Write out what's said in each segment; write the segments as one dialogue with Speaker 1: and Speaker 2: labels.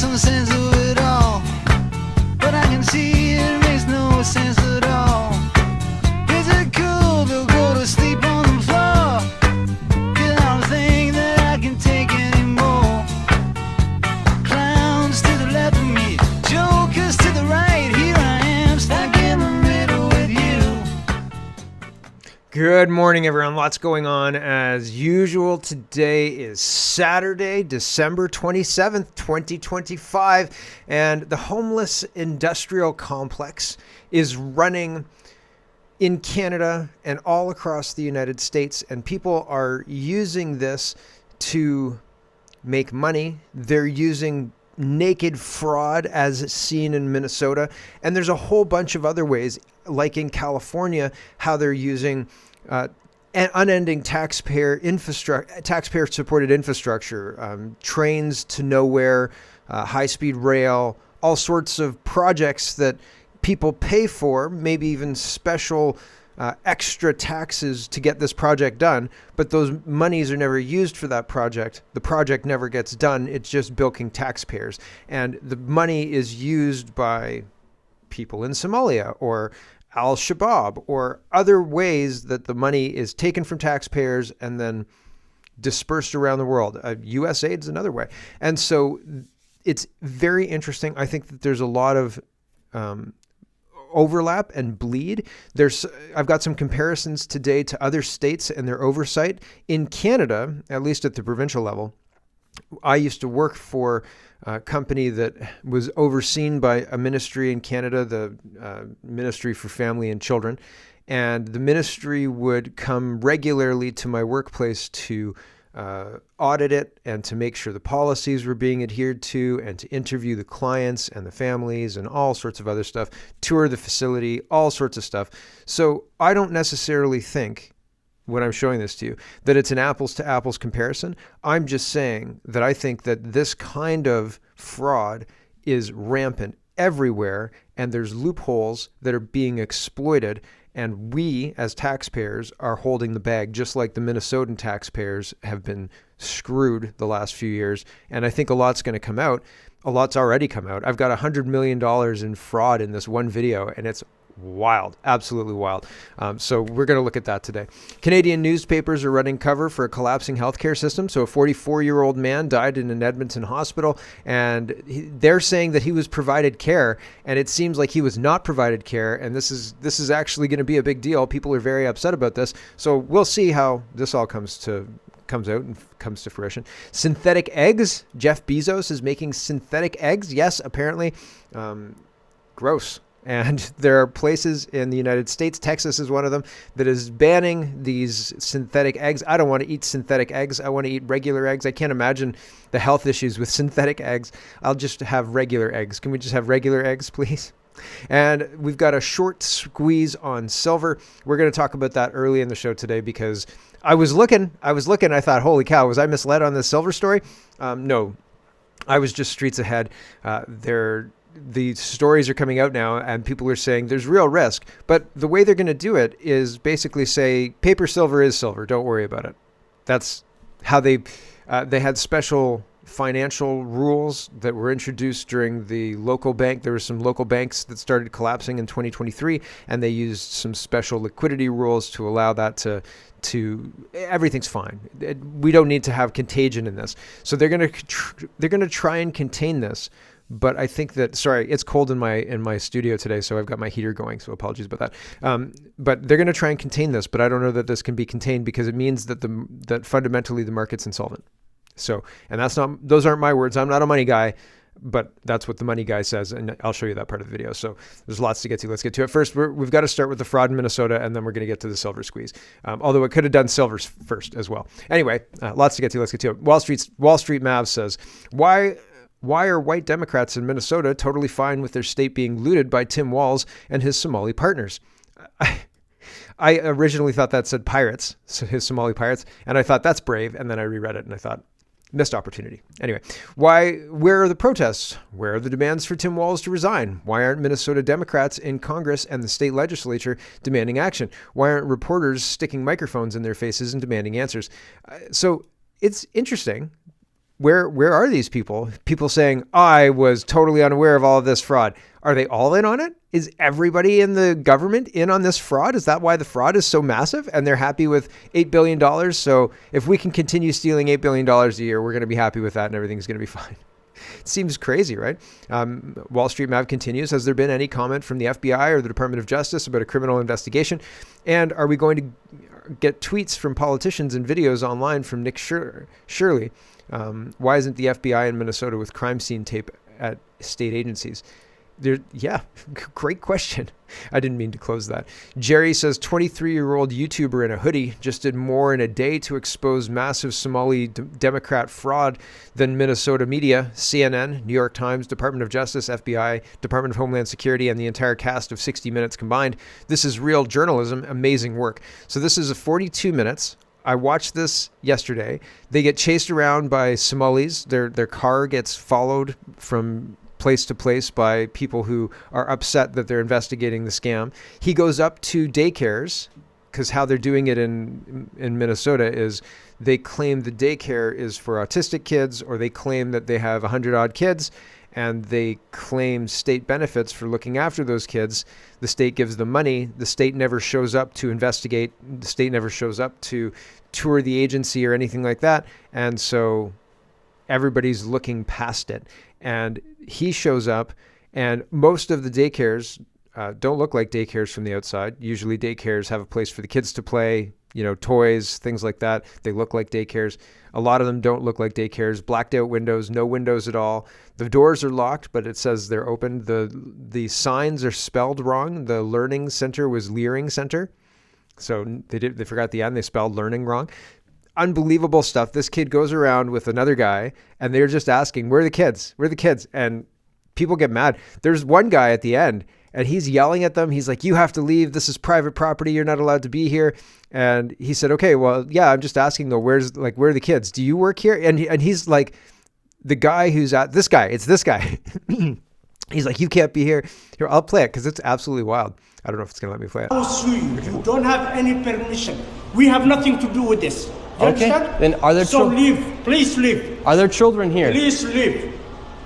Speaker 1: some sense of it all, but I can see it makes no sense at all. Is it cool to go to sleep on the floor? 'Cause I don't think that I can take anymore. Clowns to the left of me, jokers to the right. Here I am, stuck in the middle with you.
Speaker 2: Good morning, everyone. Lots going on as usual. Today is Saturday, December 27th, 2025, and the homeless industrial complex is running in Canada and all across the United States, and people are using this to make money. They're using naked fraud as seen in Minnesota, and there's a whole bunch of other ways, like in California, how they're using an unending taxpayer supported infrastructure, trains to nowhere, high-speed rail, all sorts of projects that people pay for, maybe even special extra taxes to get this project done, but those monies are never used for that project. The project never gets done. It's just bilking taxpayers. And the money is used by people in Somalia or Al-Shabaab or other ways that the money is taken from taxpayers and then dispersed around the world. USAID is another way. And so it's very interesting. I think that there's a lot of overlap and bleed. I've got some comparisons today to other states and their oversight. In Canada, at least at the provincial level, I used to work for a company that was overseen by a ministry in Canada, the Ministry for Family and Children. And the ministry would come regularly to my workplace to audit it and to make sure the policies were being adhered to and to interview the clients and the families and all sorts of other stuff, tour the facility, all sorts of stuff. So I don't necessarily think, when I'm showing this to you, that it's an apples to apples comparison. I'm just saying that I think that this kind of fraud is rampant everywhere, and there's loopholes that are being exploited, and we as taxpayers are holding the bag, just like the Minnesotan taxpayers have been screwed the last few years. And I think a lot's going to come out. A lot's already come out. I've got $100 million in fraud in this one video, and it's wild, absolutely wild. So we're going to look at that today. Canadian newspapers are running cover for a collapsing healthcare system. So a 44-year-old man died in an Edmonton hospital, and they're saying that he was provided care, and it seems like he was not provided care. And this is actually going to be a big deal. People are very upset about this. So we'll see how this all comes out and comes to fruition. Synthetic eggs. Jeff Bezos is making synthetic eggs. Yes, apparently. Gross. And there are places in the United States, Texas is one of them, that is banning these synthetic eggs. I don't want to eat synthetic eggs. I want to eat regular eggs. I can't imagine the health issues with synthetic eggs. I'll just have regular eggs. Can we just have regular eggs, please? And we've got a short squeeze on silver. We're going to talk about that early in the show today because I was looking, I thought, holy cow, was I misled on this silver story? No, I was just streets ahead. The stories are coming out now and people are saying there's real risk, but the way they're going to do it is basically say paper silver is silver. Don't worry about it. That's how they had special financial rules that were introduced during the local bank. There were some local banks that started collapsing in 2023, and they used some special liquidity rules to allow that to everything's fine. We don't need to have contagion in this. So they're going to try and contain this. But I think that, sorry, it's cold in my studio today, so I've got my heater going, so apologies about that. But they're going to try and contain this, but I don't know that this can be contained because it means that that fundamentally the market's insolvent. So, and those aren't my words. I'm not a money guy, but that's what the money guy says, and I'll show you that part of the video. So there's lots to get to. Let's get to it. First, we've got to start with the fraud in Minnesota, and then we're going to get to the silver squeeze. Although it could have done silvers first as well. Anyway, lots to get to. Let's get to it. Wall Street Mav says, Why are white Democrats in Minnesota totally fine with their state being looted by Tim Walz and his Somali partners? I originally thought that said pirates, so his Somali pirates, and I thought that's brave, and then I reread it and I thought, missed opportunity. Anyway, where are the protests? Where are the demands for Tim Walz to resign? Why aren't Minnesota Democrats in Congress and the state legislature demanding action? Why aren't reporters sticking microphones in their faces and demanding answers? So it's interesting Where are these people? People saying, I was totally unaware of all of this fraud. Are they all in on it? Is everybody in the government in on this fraud? Is that why the fraud is so massive and they're happy with $8 billion? So if we can continue stealing $8 billion a year, we're going to be happy with that and everything's going to be fine. It seems crazy, right? Wall Street Mav continues. Has there been any comment from the FBI or the Department of Justice about a criminal investigation? And are we going to get tweets from politicians and videos online from Nick Shirley? Why isn't the FBI in Minnesota with crime scene tape at state agencies? Yeah, great question. I didn't mean to close that. Jerry says 23-year-old YouTuber in a hoodie just did more in a day to expose massive Somali Democrat fraud than Minnesota media, CNN, New York Times, Department of Justice, FBI, Department of Homeland Security, and the entire cast of 60 Minutes combined. This is real journalism. Amazing work. So this is a 42 minutes. I watched this yesterday. They get chased around by Somalis. Their car gets followed from place to place by people who are upset that they're investigating the scam. He goes up to daycares, because how they're doing it in Minnesota is they claim the daycare is for autistic kids, or they claim that they have 100 odd kids, and they claim state benefits for looking after those kids. The state gives them money. The state never shows up to investigate. The state never shows up to tour the agency or anything like that. And so everybody's looking past it. And he shows up, and most of the daycares don't look like daycares from the outside. Usually daycares have a place for the kids to play, toys, things like that. They look like daycares. A lot of them don't look like daycares. Blacked out windows, no windows at all. The doors are locked, but it says they're open. The signs are spelled wrong. The learning center was Leering Center. So they forgot the end. They spelled learning wrong. Unbelievable stuff. This kid goes around with another guy, and they're just asking, where are the kids? Where are the kids? And people get mad. There's one guy at the end, and he's yelling at them. He's like, you have to leave. This is private property. You're not allowed to be here. And he said, okay, well, yeah, I'm just asking though, where are the kids? Do you work here? And he's like, the guy who's at this guy, it's this guy. He's like, you can't be here. Here, I'll play it because it's absolutely wild. I don't know if it's going to let me play it.
Speaker 3: I will sue you. You don't have any permission. We have nothing to do with this. You understand?
Speaker 4: Then are there
Speaker 3: So leave. Please leave.
Speaker 4: Are there children here?
Speaker 3: Please leave.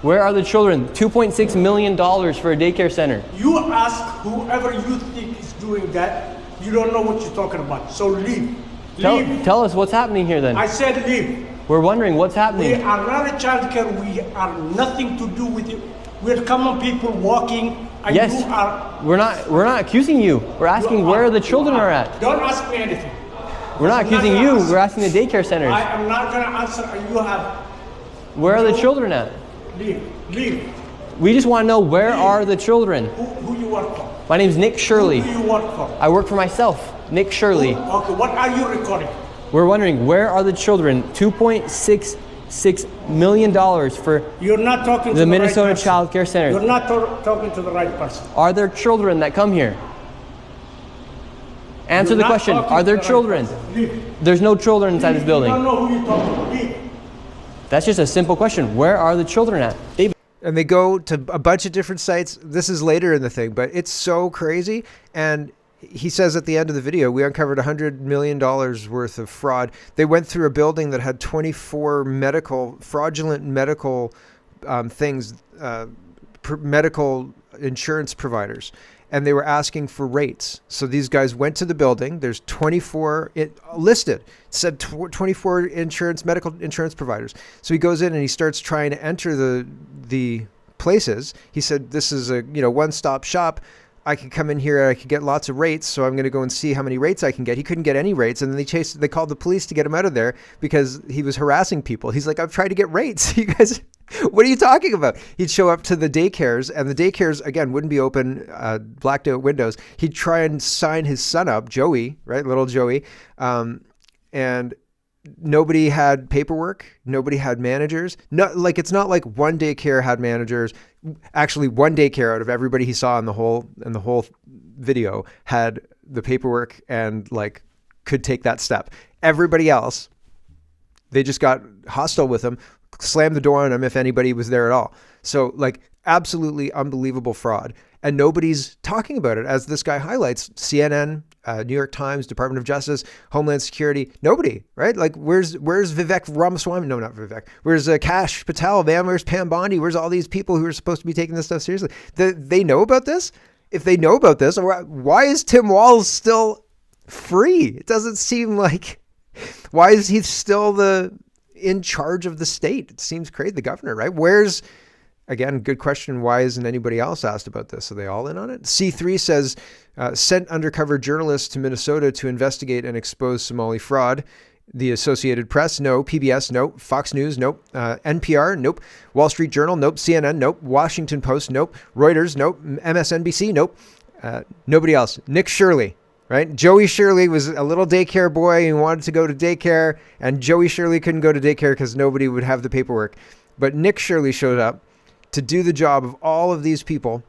Speaker 4: Where are the children? $2.6 million for a daycare center.
Speaker 3: You ask whoever you think is doing that. You don't know what you're talking about. So leave. Leave.
Speaker 4: Tell us what's happening here then.
Speaker 3: I said leave.
Speaker 4: We're wondering what's happening.
Speaker 3: We are not a child care. We are nothing to do with it. We're common people walking. And
Speaker 4: Yes.
Speaker 3: You are.
Speaker 4: We're not accusing you. We're asking where the children are at.
Speaker 3: Don't ask me anything.
Speaker 4: We're not accusing you. We're asking the daycare centers.
Speaker 3: I am not going to answer. And you have.
Speaker 4: Where are the children at?
Speaker 3: Leave. Leave.
Speaker 4: We just want to know where are the children.
Speaker 3: Who you work for?
Speaker 4: My name's Nick Shirley.
Speaker 3: Who do you work for?
Speaker 4: I work for myself, Nick Shirley.
Speaker 3: Okay, what are you recording?
Speaker 4: We're wondering where are the children? $2.66 million for
Speaker 3: You're not talking to
Speaker 4: the
Speaker 3: the
Speaker 4: Minnesota
Speaker 3: right person.
Speaker 4: Child Care Center.
Speaker 3: You're not talking to the right person.
Speaker 4: Are there children that come here? Answer
Speaker 3: You're
Speaker 4: the
Speaker 3: not
Speaker 4: question.
Speaker 3: talking
Speaker 4: Are
Speaker 3: to
Speaker 4: there
Speaker 3: the right
Speaker 4: children?
Speaker 3: person. Leave.
Speaker 4: There's no children inside this
Speaker 3: You
Speaker 4: building.
Speaker 3: don't know who you're talking to. Leave.
Speaker 4: That's just a simple question. Where are the children at? David.
Speaker 2: And they go to a bunch of different sites. This is later in the thing, but it's so crazy. And he says at the end of the video, we uncovered $100 million worth of fraud. They went through a building that had 24 fraudulent medical things, medical insurance providers. And they were asking for rates. So these guys went to the building. There's 24 listed. It said 24 medical insurance providers. So he goes in and he starts trying to enter the places. He said, this is a one-stop shop. I could come in here, I could get lots of rates, so I'm going to go and see how many rates I can get. He couldn't get any rates, and then they called the police to get him out of there because he was harassing people. He's like, I've tried to get rates. You guys, what are you talking about? He'd show up to the daycares, and the daycares, again, wouldn't be open, blacked out windows. He'd try and sign his son up, Joey, right, little Joey, and nobody had paperwork. Nobody had managers. It's not like one daycare had managers. Actually, one daycare out of everybody he saw in the whole video had the paperwork and could take that step. Everybody else, they just got hostile with him, slammed the door on him if anybody was there at all. So absolutely unbelievable fraud. And nobody's talking about it. As this guy highlights, CNN, New York Times, Department of Justice, Homeland Security, nobody, right? Like, where's Vivek Ramaswamy? No, not Vivek. Where's Kash Patel, man? Where's Pam Bondi? Where's all these people who are supposed to be taking this stuff seriously? They know about this? If they know about this, why is Tim Walz still free? It doesn't seem like, why is he still in charge of the state? It seems crazy, the governor, right? Again, good question. Why isn't anybody else asked about this? Are they all in on it? C3 says, sent undercover journalists to Minnesota to investigate and expose Somali fraud. The Associated Press, no. PBS, nope. Fox News, nope. NPR, nope. Wall Street Journal, nope. CNN, nope. Washington Post, nope. Reuters, nope. MSNBC, nope. Nobody else. Nick Shirley, right? Joey Shirley was a little daycare boy who wanted to go to daycare, and Joey Shirley couldn't go to daycare because nobody would have the paperwork. But Nick Shirley showed up to do the job of all of these people,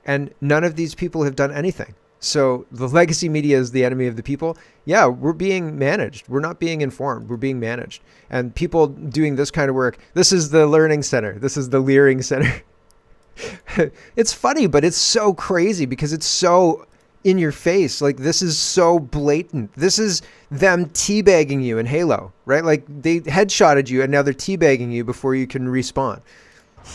Speaker 2: and none of these people have done anything. So the legacy media is the enemy of the people. Yeah, we're being managed. We're not being informed. We're being managed. And people doing this kind of work, this is the learning center. This is the Leering Center. It's funny, but it's so crazy because it's so in your face. Like, this is so blatant. This is them teabagging you in Halo, right? Like, they headshotted you and now they're teabagging you before you can respawn.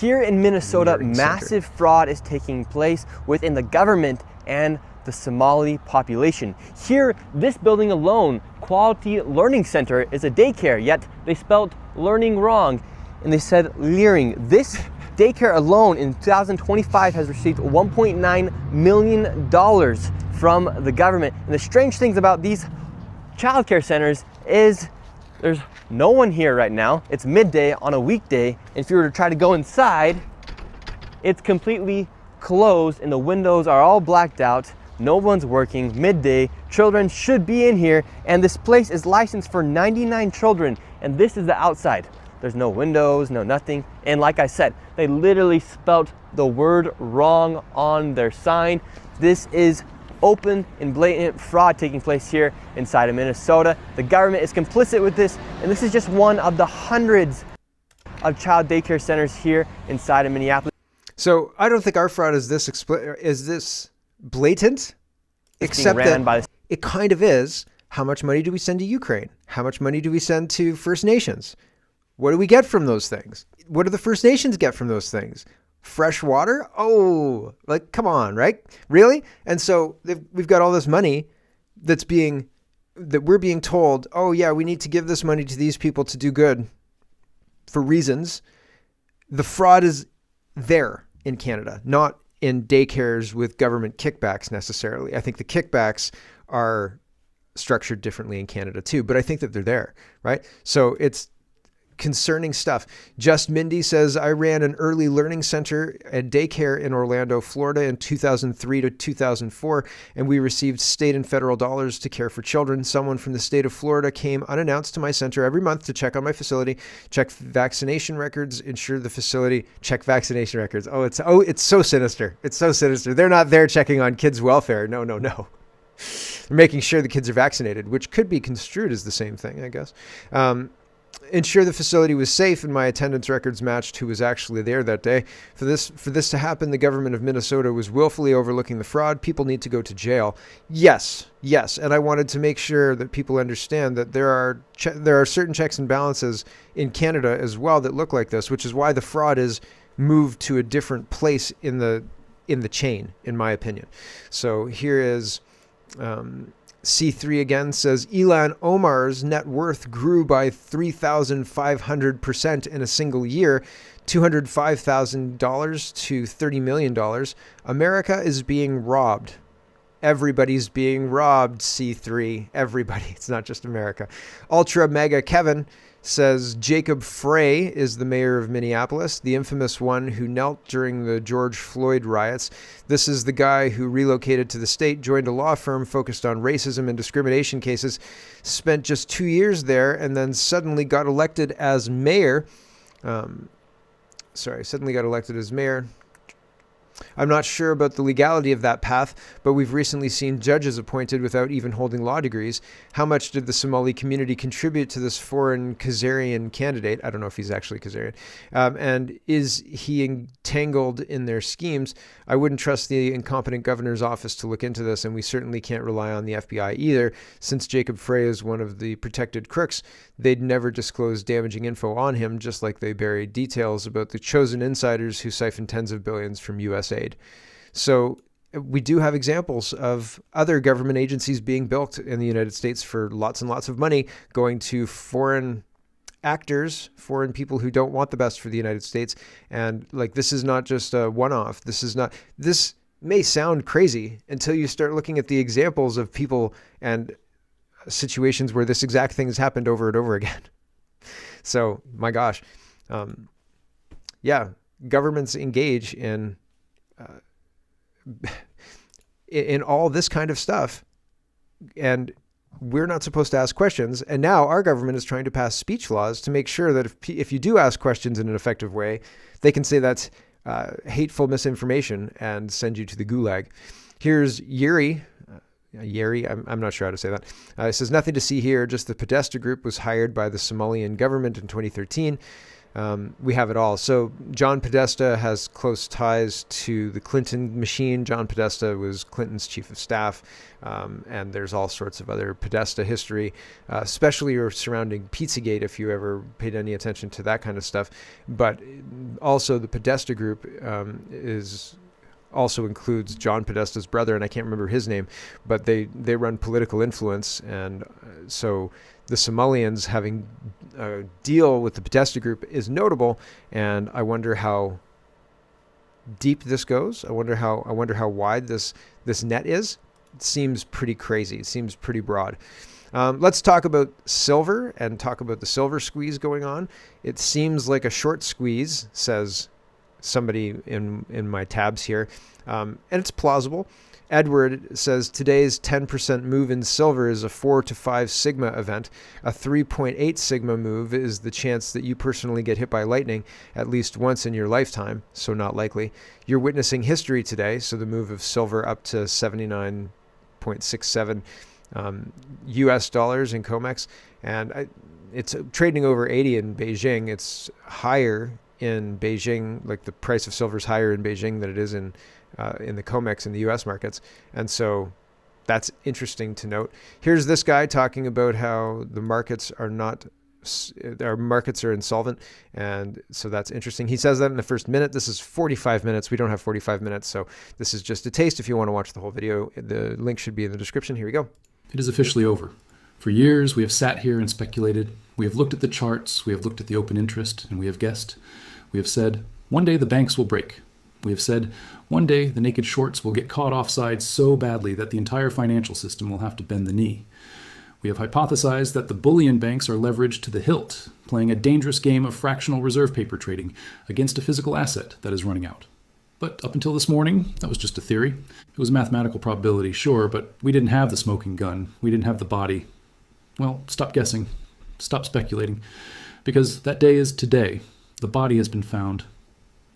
Speaker 4: Here in Minnesota, massive fraud is taking place within the government and the Somali population. Here, this building alone, Quality Learning Center, is a daycare, yet they spelled learning wrong and they said Leering. This daycare alone in 2025 has received $1.9 million from the government. And the strange things about these childcare centers is there's no one here right now. It's midday on a weekday. And if you were to try to go inside, it's completely closed and the windows are all blacked out. No one's working, midday. Children should be in here. And this place is licensed for 99 children. And this is the outside. There's no windows, no nothing. And like I said, they literally spelt the word wrong on their sign. This is open and blatant fraud taking place here inside of Minnesota. The government is complicit with this, and this is just one of the hundreds of child daycare centers here inside of Minneapolis.
Speaker 2: So I don't think our fraud is this blatant, except that it kind of is. How much money do we send to Ukraine? How much money do we send to First Nations? What do we get from those things? What do the First Nations get from those things? Fresh water? Oh, like, come on, right? Really? And so we've got all this money that we're being told, oh yeah, we need to give this money to these people to do good for reasons. The fraud is there in Canada, not in daycares with government kickbacks necessarily. I think the kickbacks are structured differently in Canada too, but I think that they're there, right? So it's concerning stuff. Just Mindy says, I ran an early learning center and daycare in Orlando, Florida in 2003 to 2004, and we received state and federal dollars to care for children. Someone from the state of Florida came unannounced to my center every month to check on my facility, check vaccination records, ensure the facility, check vaccination records. It's so sinister. It's so sinister. They're not there checking on kids' welfare. No. They're making sure the kids are vaccinated, which could be construed as the same thing, I guess. Ensure the facility was safe and my attendance records matched who was actually there that day. For this to happen, the government of Minnesota was willfully overlooking the fraud. People need to go to jail. Yes. And I wanted to make sure that people understand that there are certain checks and balances in Canada as well that look like this, which is why the fraud is moved to a different place in the chain, in my opinion. So here is C3 again says, Ilhan Omar's net worth grew by 3,500% in a single year, $205,000 to $30 million. America is being robbed. Everybody's being robbed, C3. Everybody. It's not just America. Ultra Mega Kevin says, Jacob Frey is the mayor of Minneapolis, the infamous one who knelt during the George Floyd riots. This is the guy who relocated to the state, joined a law firm focused on racism and discrimination cases, spent just 2 years there, and then suddenly got elected as mayor. I'm not sure about the legality of that path, but we've recently seen judges appointed without even holding law degrees. How much did the Somali community contribute to this foreign Khazarian candidate? I don't know if he's actually Khazarian. And is he entangled in their schemes? I wouldn't trust the incompetent governor's office to look into this, and we certainly can't rely on the FBI either. Since Jacob Frey is one of the protected crooks, they'd never disclose damaging info on him, just like they buried details about the chosen insiders who siphon tens of billions from U.S. aid. So we do have examples of other government agencies being built in the United States for lots and lots of money, going to foreign actors, foreign people who don't want the best for the United States. And like, this is not just a one-off. This may sound crazy until you start looking at the examples of people and situations where this exact thing has happened over and over again. So, my gosh. Governments engage in all this kind of stuff, and we're not supposed to ask questions. And now our government is trying to pass speech laws to make sure that if you do ask questions in an effective way, they can say that's hateful misinformation and send you to the gulag. Here's Yuri. I'm not sure how to say that. It says, nothing to see here, just the Podesta group was hired by the Somalian government in 2013. We have it all. So John Podesta has close ties to the Clinton machine. John Podesta was Clinton's chief of staff, and there's all sorts of other Podesta history, especially surrounding Pizzagate, if you ever paid any attention to that kind of stuff. But also the Podesta group also includes John Podesta's brother, and I can't remember his name, but they run political influence. And so the Somalians having a deal with the Podesta group is notable, and I wonder how deep this goes. I wonder how wide this net is. It seems pretty crazy. It seems pretty broad. Let's talk about silver and talk about the silver squeeze going on. It seems like a short squeeze, says somebody in my tabs here, and it's plausible. Edward says today's 10% move in silver is a 4 to 5 sigma event. A 3.8 sigma move is the chance that you personally get hit by lightning at least once in your lifetime, so not likely. You're witnessing history today, so the move of silver up to 79.67 US dollars in COMEX, and it's trading over 80 in Beijing. It's higher in Beijing, like the price of silver is higher in Beijing than it is in the COMEX in the U.S. markets. And so that's interesting to note. Here's this guy talking about how the markets are insolvent. And so that's interesting. He says that in the first minute. This is 45 minutes. We don't have 45 minutes. So this is just a taste. If you want to watch the whole video, the link should be in the description. Here we go.
Speaker 5: It is officially over. For years, we have sat here and speculated. We have looked at the charts. We have looked at the open interest, and we have guessed. We have said, one day the banks will break. We have said, one day the naked shorts will get caught offside so badly that the entire financial system will have to bend the knee. We have hypothesized that the bullion banks are leveraged to the hilt, playing a dangerous game of fractional reserve paper trading against a physical asset that is running out. But up until this morning, that was just a theory. It was a mathematical probability, sure, but we didn't have the smoking gun. We didn't have the body. Well, stop guessing. Stop speculating. Because that day is today. The body has been found.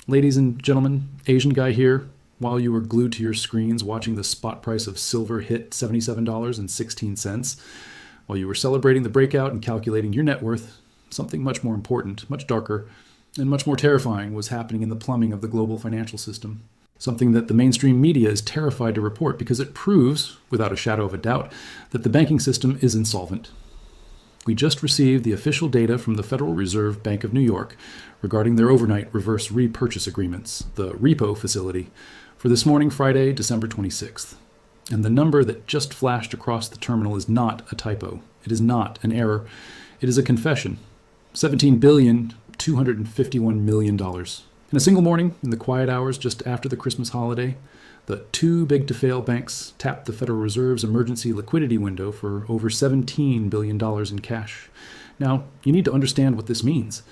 Speaker 5: Ladies and gentlemen, Asian guy here, while you were glued to your screens watching the spot price of silver hit $77.16, while you were celebrating the breakout and calculating your net worth, something much more important, much darker, and much more terrifying was happening in the plumbing of the global financial system. Something that the mainstream media is terrified to report because it proves, without a shadow of a doubt, that the banking system is insolvent. We just received the official data from the Federal Reserve Bank of New York regarding their overnight reverse repurchase agreements, the repo facility, for this morning, Friday, December 26th. And the number that just flashed across the terminal is not a typo. It is not an error. It is a confession. $17,251 million. In a single morning, in the quiet hours just after the Christmas holiday, the too big to fail banks tapped the Federal Reserve's emergency liquidity window for over $17 billion in cash. Now, you need to understand what this means.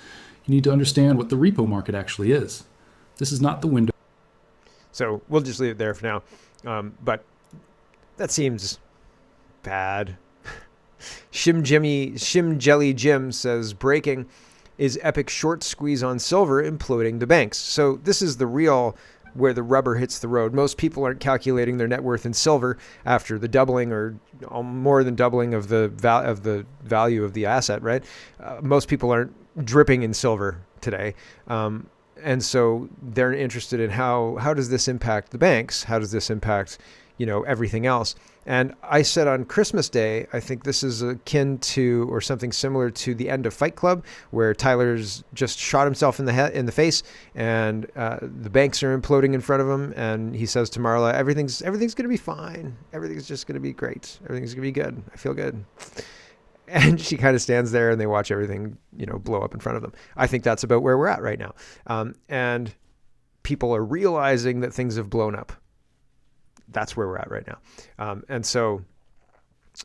Speaker 5: You need to understand what the repo market actually is. This is not the window.
Speaker 2: So we'll just leave it there for now. But that seems bad. Shim Jelly Jim says, breaking is epic short squeeze on silver imploding the banks. So this is the real where the rubber hits the road. Most people aren't calculating their net worth in silver after the doubling or more than doubling of the value of the asset, right? Most people aren't dripping in silver today. And so they're interested in how does this impact the banks? How does this impact, everything else? And I said on Christmas Day, I think this is akin to or something similar to the end of Fight Club, where Tyler's just shot himself in the face, and the banks are imploding in front of him, and he says to Marla, everything's going to be fine. Everything's just going to be great. Everything's going to be good. I feel good. And she kind of stands there and they watch everything, blow up in front of them. I think that's about where we're at right now. And people are realizing that things have blown up. That's where we're at right now. And so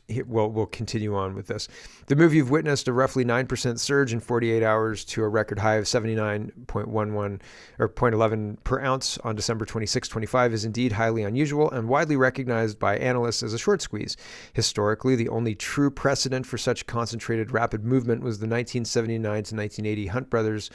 Speaker 2: we'll continue on with this. The move you've witnessed, a roughly 9% surge in 48 hours to a record high of 79.11 or 0.11 per ounce on December 26, 25 is indeed highly unusual and widely recognized by analysts as a short squeeze. Historically, the only true precedent for such concentrated rapid movement was the 1979 to 1980 Hunt Brothers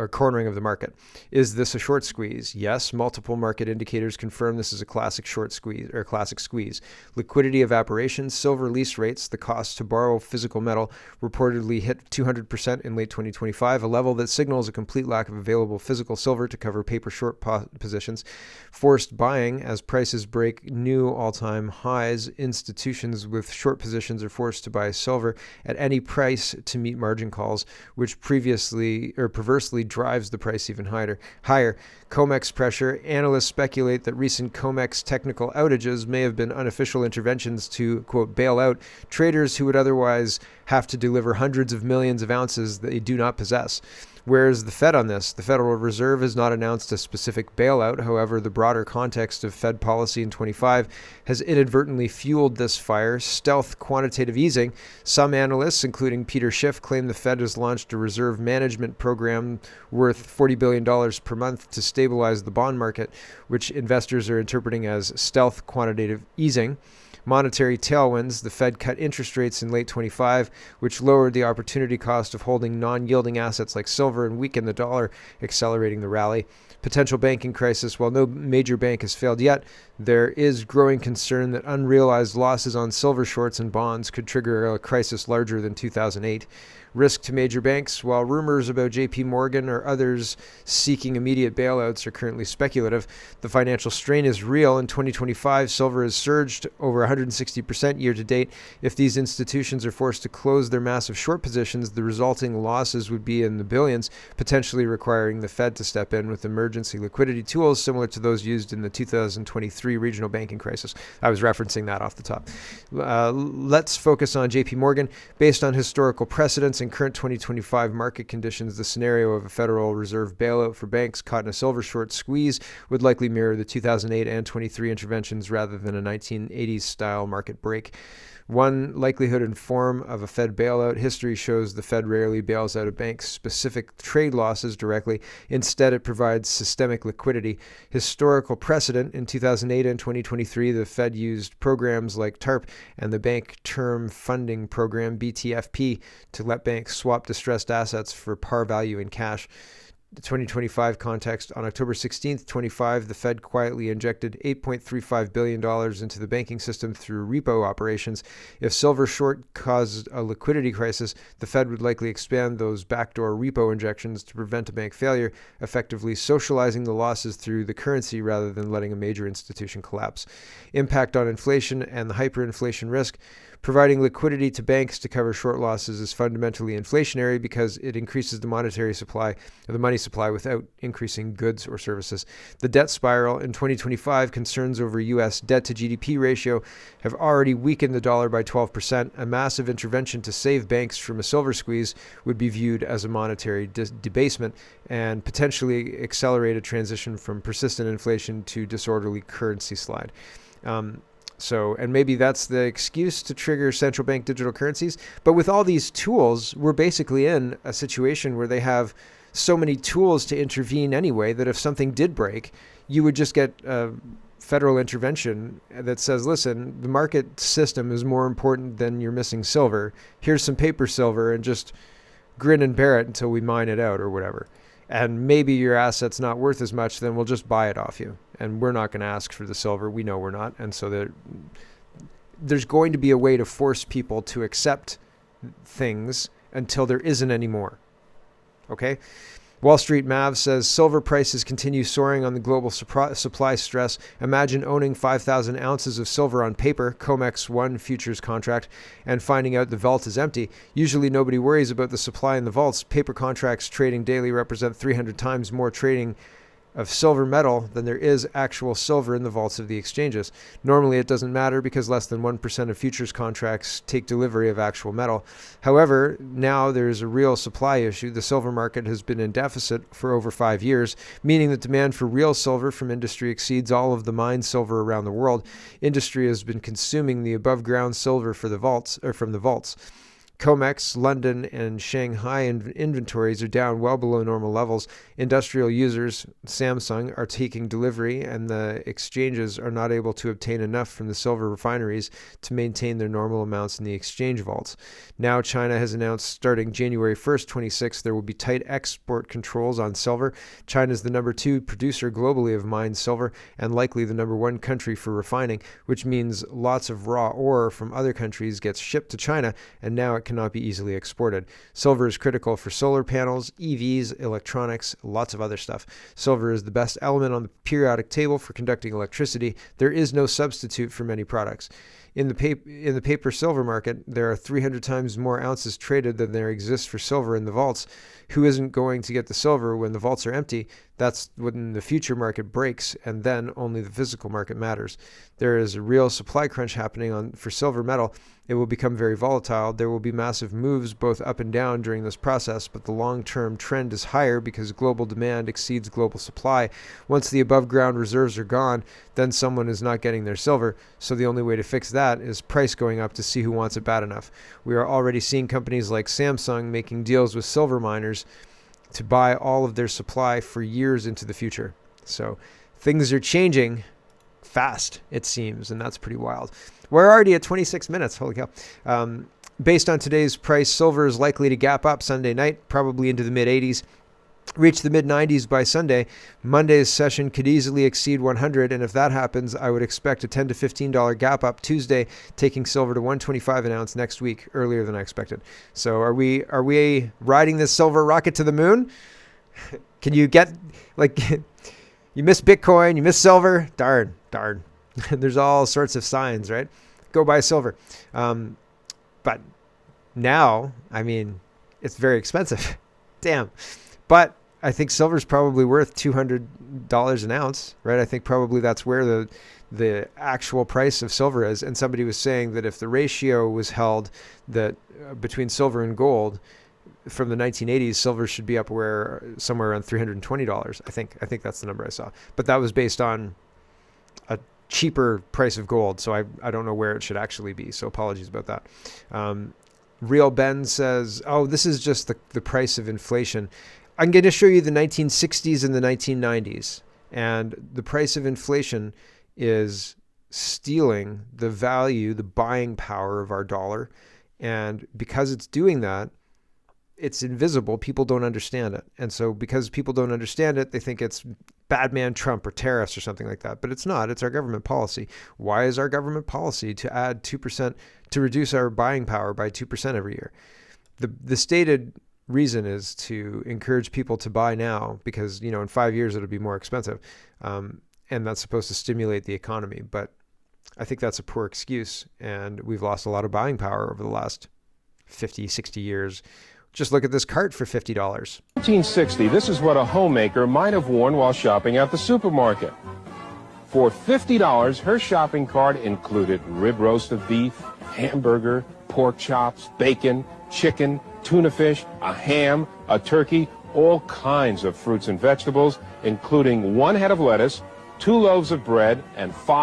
Speaker 2: cornering of the market. Is this a short squeeze? Yes, multiple market indicators confirm this is a classic short squeeze or classic squeeze. Liquidity evaporation, silver lease rates, the cost to borrow physical metal reportedly hit 200% in late 2025, a level that signals a complete lack of available physical silver to cover paper short positions. Forced buying as prices break new all-time highs. Institutions with short positions are forced to buy silver at any price to meet margin calls, which perversely drives the price even higher. COMEX pressure. Analysts speculate that recent COMEX technical outages may have been unofficial interventions to, quote, bail out traders who would otherwise have to deliver hundreds of millions of ounces that they do not possess. Where is the Fed on this? The Federal Reserve has not announced a specific bailout. However, the broader context of Fed policy in 25 has inadvertently fueled this fire. Stealth quantitative easing. Some analysts, including Peter Schiff, claim the Fed has launched a reserve management program worth $40 billion per month to stabilize the bond market, which investors are interpreting as stealth quantitative easing. Monetary tailwinds. The Fed cut interest rates in late 25, which lowered the opportunity cost of holding non-yielding assets like silver and weakened the dollar, accelerating the rally. Potential banking crisis. While no major bank has failed yet, there is growing concern that unrealized losses on silver shorts and bonds could trigger a crisis larger than 2008. Risk to major banks. While rumors about JP Morgan or others seeking immediate bailouts are currently speculative, the financial strain is real. In 2025, silver has surged over 160% year to date. If these institutions are forced to close their massive short positions, the resulting losses would be in the billions, potentially requiring the Fed to step in with emergency liquidity tools similar to those used in the 2023 regional banking crisis. I was referencing that off the top. Let's focus on JP Morgan. Based on historical precedents and current 2025 market conditions, the scenario of a Federal Reserve bailout for banks caught in a silver short squeeze would likely mirror the 2008 and 23 interventions rather than a 1980s style market break. One likelihood and form of a Fed bailout. History shows the Fed rarely bails out a bank's specific trade losses directly. Instead, it provides systemic liquidity. Historical precedent. In 2008 and 2023, the Fed used programs like TARP and the Bank Term Funding Program, BTFP, to let banks swap distressed assets for par value in cash. The 2025 context. On October 16th, 25, the Fed quietly injected $8.35 billion into the banking system through repo operations. If silver short caused a liquidity crisis, the Fed would likely expand those backdoor repo injections to prevent a bank failure, effectively socializing the losses through the currency rather than letting a major institution collapse. Impact on inflation and the hyperinflation risk. Providing liquidity to banks to cover short losses is fundamentally inflationary because it increases the monetary supply or the money supply without increasing goods or services. The debt spiral. In 2025, concerns over U.S. debt to GDP ratio have already weakened the dollar by 12%. A massive intervention to save banks from a silver squeeze would be viewed as a monetary debasement and potentially accelerate a transition from persistent inflation to disorderly currency slide. And maybe that's the excuse to trigger central bank digital currencies. But with all these tools, we're basically in a situation where they have so many tools to intervene anyway that if something did break, you would just get a federal intervention that says, listen, the market system is more important than you're missing silver. Here's some paper silver and just grin and bear it until we mine it out or whatever. and maybe your asset's not worth as much, then we'll just buy it off you. And we're not going to ask for the silver. We know we're not. And so there's going to be a way to force people to accept things until there isn't any more. Okay? Wall Street Mav says silver prices continue soaring on the global supply stress. Imagine owning 5,000 ounces of silver on paper, COMEX 1 futures contract, and finding out the vault is empty. Usually nobody worries about the supply in the vaults. Paper contracts trading daily represent 300 times more trading of silver metal than there is actual silver in the vaults of the exchanges. Normally it doesn't matter because less than 1% of futures contracts take delivery of actual metal. However, now there's a real supply issue. The silver market has been in deficit for over 5 years, meaning that demand for real silver from industry exceeds all of the mined silver around the world. Industry has been consuming the above ground silver from the vaults. COMEX, London, and Shanghai inventories are down well below normal levels. Industrial users, Samsung, are taking delivery, and the exchanges are not able to obtain enough from the silver refineries to maintain their normal amounts in the exchange vaults. Now, China has announced starting January 1st, 26, there will be tight export controls on silver. China is the number 2 producer globally of mined silver and likely the number 1 country for refining, which means lots of raw ore from other countries gets shipped to China, and now it cannot be easily exported. Silver is critical for solar panels, EVs, electronics, lots of other stuff. Silver is the best element on the periodic table for conducting electricity. There is no substitute for many products. In the paper silver market, there are 300 times more ounces traded than there exists for silver in the vaults. Who isn't going to get the silver when the vaults are empty? That's when the future market breaks, and then only the physical market matters. There is a real supply crunch happening for silver metal. It will become very volatile. There will be massive moves both up and down during this process, but the long-term trend is higher because global demand exceeds global supply. Once the above-ground reserves are gone, then someone is not getting their silver, so the only way to fix that is price going up to see who wants it bad enough. We are already seeing companies like Samsung making deals with silver miners to buy all of their supply for years into the future. So things are changing fast, it seems, and that's pretty wild. We're already at 26 minutes. Holy cow. Based on today's price, silver is likely to gap up Sunday night, probably into the mid-80s. Reach the mid-90s by Sunday. Monday's session could easily exceed 100, and if that happens, I would expect a $10 to $15 gap up Tuesday, taking silver to 125 an ounce next week, earlier than I expected. So are we riding this silver rocket to the moon? Can you get, like, you miss Bitcoin, you miss silver? Darn. There's all sorts of signs, right? Go buy silver. But now, I mean, it's very expensive. Damn. But I think silver is probably worth $200 an ounce, right? I think probably that's where the actual price of silver is. And somebody was saying that if the ratio was held that between silver and gold from the 1980s, silver should be up somewhere around $320. I think that's the number I saw. But that was based on a cheaper price of gold, so I don't know where it should actually be. So apologies about that. Real Ben says, oh, this is just the price of inflation. I'm going to show you the 1960s and the 1990s, and the price of inflation is stealing the value, the buying power of our dollar. And because it's doing that, it's invisible. People don't understand it. And so because people don't understand it, they think it's bad man Trump or tariffs or something like that. But it's not. It's our government policy. Why is our government policy to add 2%, to reduce our buying power by 2% every year? The stated reason is to encourage people to buy now because, in 5 years it'll be more expensive. And that's supposed to stimulate the economy. But I think that's a poor excuse. And we've lost a lot of buying power over the last 50, 60 years. Just look at this cart for $50.
Speaker 6: 1960, this is what a homemaker might have worn while shopping at the supermarket. For $50, her shopping cart included rib roast of beef, hamburger, pork chops, bacon, chicken, tuna fish, a ham, a turkey, all kinds of fruits and vegetables, including 1 head of lettuce, 2 loaves of bread, and 5